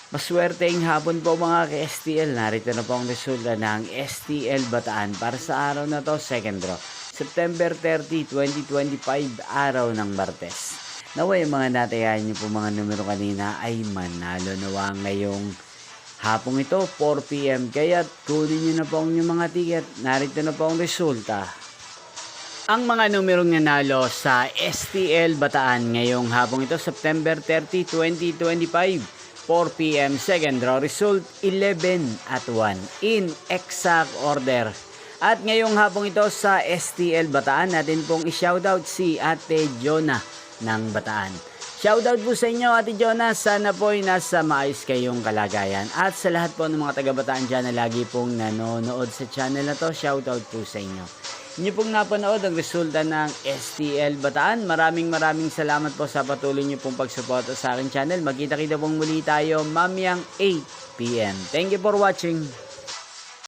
Maswerteng hapon po mga ka-STL. Narito na po ang resulta ng STL Bataan para sa araw na to, second draw. September 30, 2025, araw ng Martes. Naway mga natayahan niyo po mga numero kanina ay manalo nawa ngayong hapong ito, 4 p.m. Kaya kunin niyo na po ang inyong mga ticket. Narito na po ang resulta. Ang mga numerong nanalo sa STL Bataan ngayong hapong ito, September 30, 2025. 4 p.m. second draw result 11 at 1 in exact order. At ngayong hapong ito sa STL Bataan natin pong i-shoutout si Ate Jonah ng Bataan. Shoutout po sa inyo Ate Jonah, sana po ay nasa maayos kayong kalagayan. At sa lahat po ng mga taga Bataan dyan na lagi pong nanonood sa channel na to, shoutout po sa inyo. Inyo pong napanood ang resulta ng STL Bataan. Maraming salamat po sa patuloy nyo pong pagsuporta sa aking channel. Magkita-kita pong muli tayo mamayang 8 p.m. Thank you for watching.